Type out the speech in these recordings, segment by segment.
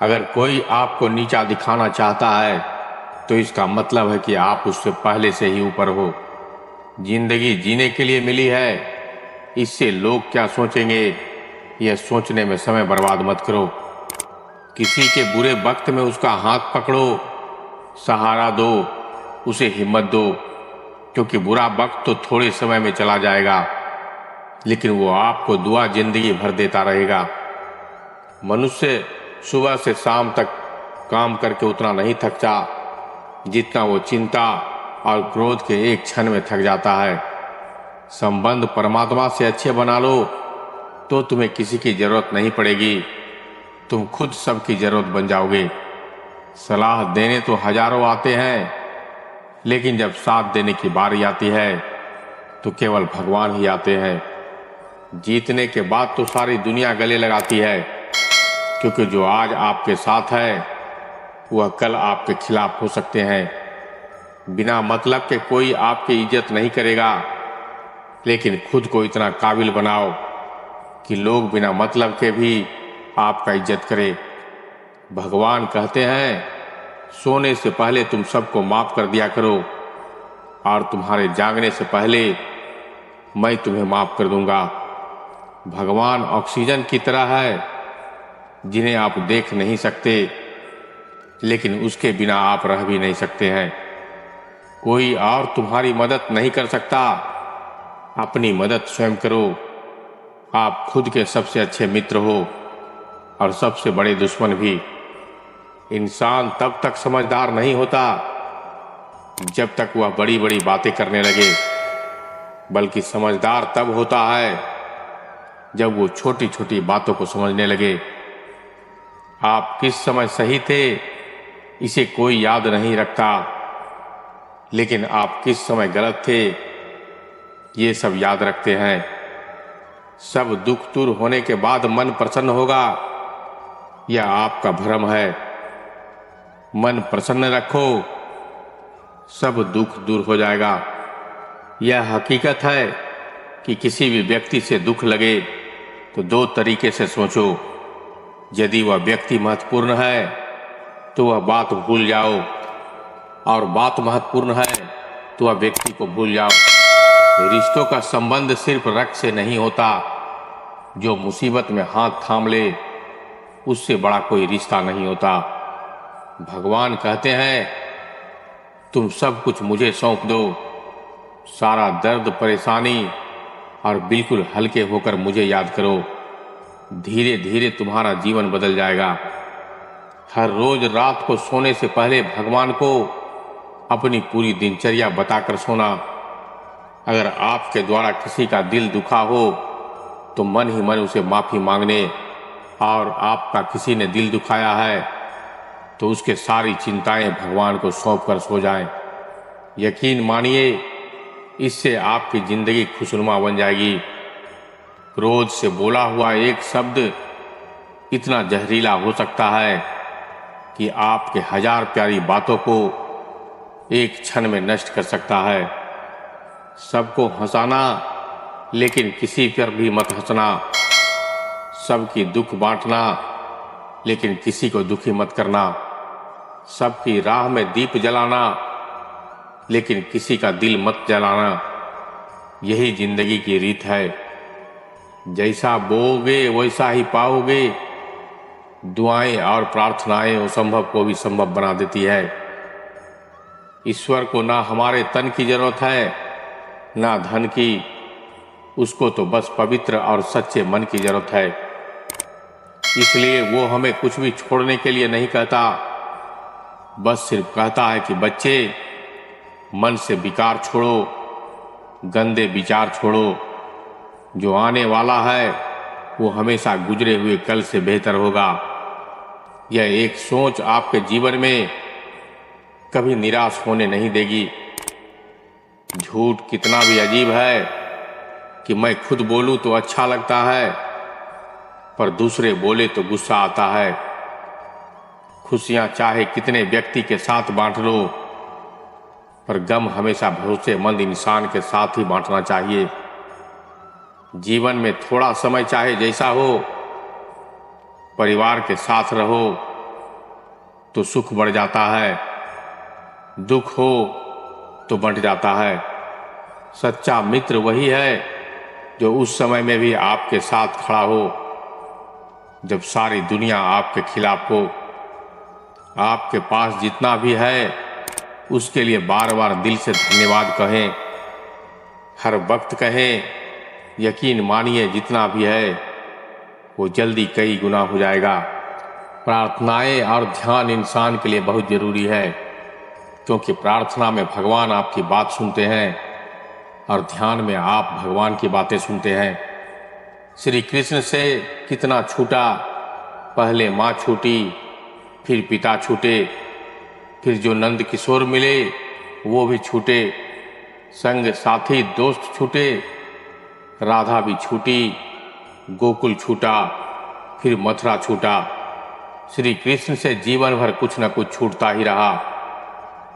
अगर कोई आपको नीचा दिखाना चाहता है तो इसका मतलब है कि आप उससे पहले से ही ऊपर हो। जिंदगी जीने के लिए मिली है, इससे लोग क्या सोचेंगे यह सोचने में समय बर्बाद मत करो। किसी के बुरे वक्त में उसका हाथ पकड़ो, सहारा दो, उसे हिम्मत दो, क्योंकि बुरा वक्त तो थोड़े समय में चला जाएगा, लेकिन वो आपको दुआ जिंदगी भर देता रहेगा। मनुष्य सुबह से शाम तक काम करके उतना नहीं थकता जितना वो चिंता और क्रोध के एक क्षण में थक जाता है। संबंध परमात्मा से अच्छे बना लो तो तुम्हें किसी की जरूरत नहीं पड़ेगी, तुम खुद सबकी जरूरत बन जाओगे। सलाह देने तो हजारों आते हैं, लेकिन जब साथ देने की बारी आती है तो केवल भगवान ही आते हैं। जीतने के बाद तो सारी दुनिया गले लगाती है, क्योंकि जो आज आपके साथ है वह कल आपके खिलाफ हो सकते हैं। बिना मतलब के कोई आपकी इज्जत नहीं करेगा, लेकिन खुद को इतना काबिल बनाओ कि लोग बिना मतलब के भी आपका इज्जत करें। भगवान कहते हैं, सोने से पहले तुम सबको माफ कर दिया करो और तुम्हारे जागने से पहले मैं तुम्हें माफ कर दूंगा। भगवान ऑक्सीजन की तरह है जिन्हें आप देख नहीं सकते, लेकिन उसके बिना आप रह भी नहीं सकते हैं। कोई और तुम्हारी मदद नहीं कर सकता, अपनी मदद स्वयं करो। आप खुद के सबसे अच्छे मित्र हो और सबसे बड़े दुश्मन भी। इंसान तब तक समझदार नहीं होता जब तक वह बड़ी बड़ी बातें करने लगे, बल्कि समझदार तब होता है जब वो छोटी छोटी बातों को समझने लगे। आप किस समय सही थे इसे कोई याद नहीं रखता, लेकिन आप किस समय गलत थे ये सब याद रखते हैं। सब दुख दूर होने के बाद मन प्रसन्न होगा, यह आपका भ्रम है। मन प्रसन्न रखो, सब दुख दूर हो जाएगा। यह हकीकत है कि किसी भी व्यक्ति से दुख लगे तो दो तरीके से सोचो। यदि वह व्यक्ति महत्वपूर्ण है तो वह बात भूल जाओ, और बात महत्वपूर्ण है तो वह व्यक्ति को भूल जाओ। रिश्तों का संबंध सिर्फ रक्त से नहीं होता। जो मुसीबत में हाथ थाम ले उससे बड़ा कोई रिश्ता नहीं होता। भगवान कहते हैं, तुम सब कुछ मुझे सौंप दो, सारा दर्द परेशानी, और बिल्कुल हल्के होकर मुझे याद करो। धीरे धीरे तुम्हारा जीवन बदल जाएगा। हर रोज रात को सोने से पहले भगवान को अपनी पूरी दिनचर्या बताकर सोना। अगर आपके द्वारा किसी का दिल दुखा हो तो मन ही मन उसे माफी मांगने, और आपका किसी ने दिल दुखाया है तो उसके सारी चिंताएं भगवान को सौंप कर सो जाएं। यकीन मानिए, इससे आपकी जिंदगी खुशनुमा बन जाएगी। क्रोध से बोला हुआ एक शब्द इतना जहरीला हो सकता है कि आपके हजार प्यारी बातों को एक क्षण में नष्ट कर सकता है। सबको हंसाना, लेकिन किसी पर भी मत हंसना। सबकी दुख बांटना, लेकिन किसी को दुखी मत करना। सबकी राह में दीप जलाना, लेकिन किसी का दिल मत जलाना। यही जिंदगी की रीत है। जैसा बोओगे वैसा ही पाओगे। दुआएं और प्रार्थनाएं असंभव को भी संभव बना देती है। ईश्वर को ना हमारे तन की जरूरत है, ना धन की। उसको तो बस पवित्र और सच्चे मन की जरूरत है। इसलिए वो हमें कुछ भी छोड़ने के लिए नहीं कहता, बस सिर्फ कहता है कि बच्चे, मन से विकार छोड़ो, गंदे विचार छोड़ो। जो आने वाला है वो हमेशा गुजरे हुए कल से बेहतर होगा। यह एक सोच आपके जीवन में कभी निराश होने नहीं देगी। झूठ कितना भी अजीब है कि मैं खुद बोलूं तो अच्छा लगता है, पर दूसरे बोले तो गुस्सा आता है। खुशियां चाहे कितने व्यक्ति के साथ बांट लो, पर गम हमेशा भरोसेमंद इंसान के साथ ही बांटना चाहिए। जीवन में थोड़ा समय चाहे जैसा हो, परिवार के साथ रहो, तो सुख बढ़ जाता है, दुख हो तो बंट जाता है। सच्चा मित्र वही है जो उस समय में भी आपके साथ खड़ा हो जब सारी दुनिया आपके खिलाफ हो। आपके पास जितना भी है उसके लिए बार बार दिल से धन्यवाद कहें, हर वक्त कहें। यकीन मानिए जितना भी है वो जल्दी कई गुना हो जाएगा। प्रार्थनाएं और ध्यान इंसान के लिए बहुत जरूरी है, क्योंकि प्रार्थना में भगवान आपकी बात सुनते हैं और ध्यान में आप भगवान की बातें सुनते हैं। श्री कृष्ण से कितना छूटा, पहले माँ छूटी, फिर पिता छूटे, फिर जो नंद किशोर मिले वो भी छूटे, संग साथी दोस्त छूटे, राधा भी छूटी, गोकुल छूटा, फिर मथुरा छूटा। श्री कृष्ण से जीवन भर कुछ न कुछ छूटता ही रहा।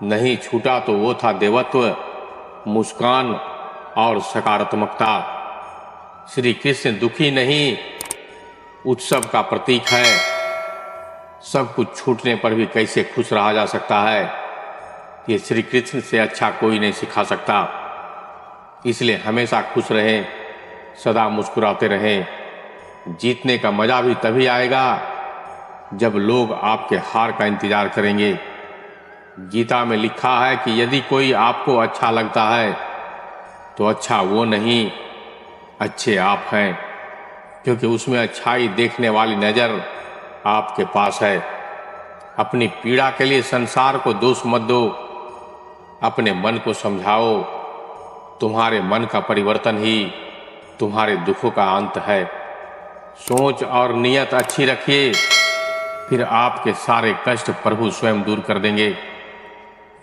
नहीं छूटा तो वो था देवत्व, मुस्कान और सकारात्मकता। श्री कृष्ण दुखी नहीं, उत्सव का प्रतीक है। सब कुछ छूटने पर भी कैसे खुश रहा जा सकता है, ये श्री कृष्ण से अच्छा कोई नहीं सिखा सकता। इसलिए हमेशा खुश रहें, सदा मुस्कुराते रहें। जीतने का मजा भी तभी आएगा जब लोग आपके हार का इंतजार करेंगे। गीता में लिखा है कि यदि कोई आपको अच्छा लगता है तो अच्छा वो नहीं, अच्छे आप हैं, क्योंकि उसमें अच्छाई देखने वाली नज़र आपके पास है। अपनी पीड़ा के लिए संसार को दोष मत दो, अपने मन को समझाओ। तुम्हारे मन का परिवर्तन ही तुम्हारे दुखों का अंत है। सोच और नियत अच्छी रखिए, फिर आपके सारे कष्ट प्रभु स्वयं दूर कर देंगे।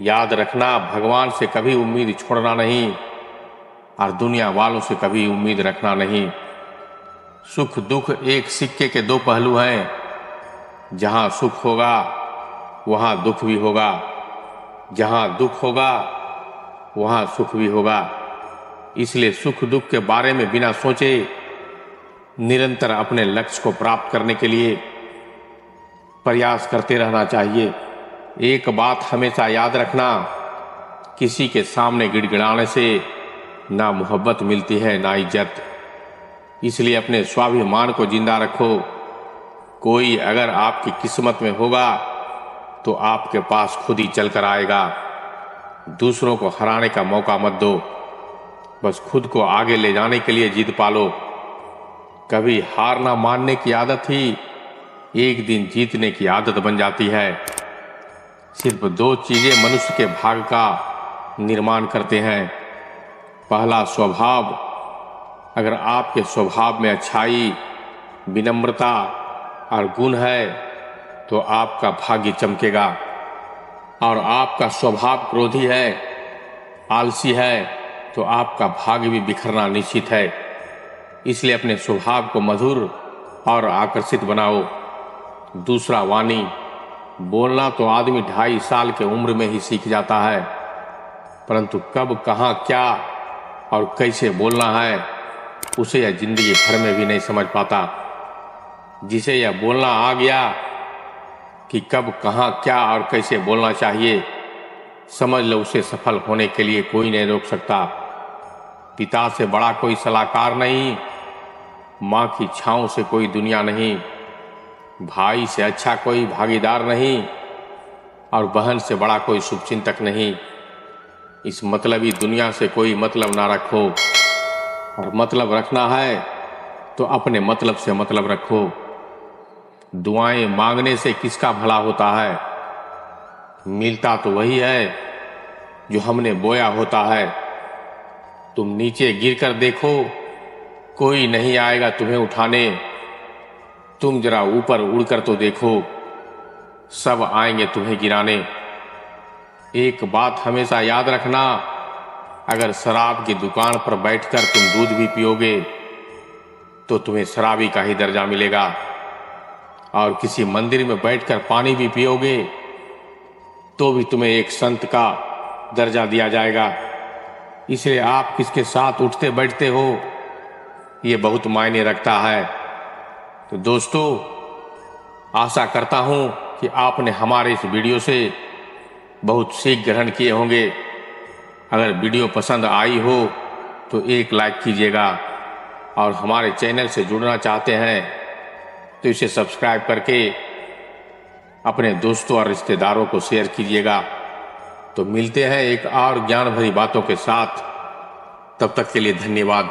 याद रखना, भगवान से कभी उम्मीद छोड़ना नहीं और दुनिया वालों से कभी उम्मीद रखना नहीं। सुख दुख एक सिक्के के दो पहलू हैं। जहाँ सुख होगा वहाँ दुख भी होगा, जहाँ दुख होगा वहाँ सुख भी होगा। इसलिए सुख दुख के बारे में बिना सोचे निरंतर अपने लक्ष्य को प्राप्त करने के लिए प्रयास करते रहना चाहिए। एक बात हमेशा याद रखना, किसी के सामने गिड़गिड़ाने से ना मोहब्बत मिलती है ना इज्जत। इसलिए अपने स्वाभिमान को जिंदा रखो। कोई अगर आपकी किस्मत में होगा तो आपके पास खुद ही चल कर आएगा। दूसरों को हराने का मौका मत दो, बस खुद को आगे ले जाने के लिए जिद पालो। कभी हार ना मानने की आदत ही एक दिन जीतने की आदत बन जाती है। सिर्फ दो चीजें मनुष्य के भाग्य का निर्माण करते हैं। पहला स्वभाव, अगर आपके स्वभाव में अच्छाई, विनम्रता और गुण है तो आपका भाग्य चमकेगा। और आपका स्वभाव क्रोधी है, आलसी है तो आपका भाग्य भी बिखरना निश्चित है। इसलिए अपने स्वभाव को मधुर और आकर्षित बनाओ। दूसरा वाणी, बोलना तो आदमी 2.5 साल के उम्र में ही सीख जाता है, परंतु कब कहाँ क्या और कैसे बोलना है उसे यह जिंदगी भर में भी नहीं समझ पाता। जिसे यह बोलना आ गया कि कब कहाँ क्या और कैसे बोलना चाहिए, समझ लो उसे सफल होने के लिए कोई नहीं रोक सकता। पिता से बड़ा कोई सलाहकार नहीं, माँ की छाँव से कोई दुनिया नहीं, भाई से अच्छा कोई भागीदार नहीं और बहन से बड़ा कोई शुभचिंतक नहीं। इस मतलबी दुनिया से कोई मतलब ना रखो, और मतलब रखना है तो अपने मतलब से मतलब रखो। दुआएं मांगने से किसका भला होता है? मिलता तो वही है जो हमने बोया होता है। तुम नीचे गिरकर देखो, कोई नहीं आएगा तुम्हें उठाने। तुम जरा ऊपर उड़कर तो देखो, सब आएंगे तुम्हें गिराने। एक बात हमेशा याद रखना, अगर शराब की दुकान पर बैठकर तुम दूध भी पियोगे तो तुम्हें शराबी का ही दर्जा मिलेगा, और किसी मंदिर में बैठकर पानी भी पियोगे तो भी तुम्हें एक संत का दर्जा दिया जाएगा। इसलिए आप किसके साथ उठते बैठते हो ये बहुत मायने रखता है। तो दोस्तों, आशा करता हूँ कि आपने हमारे इस वीडियो से बहुत सीख ग्रहण किए होंगे। अगर वीडियो पसंद आई हो तो एक लाइक कीजिएगा और हमारे चैनल से जुड़ना चाहते हैं तो इसे सब्सक्राइब करके अपने दोस्तों और रिश्तेदारों को शेयर कीजिएगा। तो मिलते हैं एक और ज्ञान भरी बातों के साथ। तब तक के लिए धन्यवाद।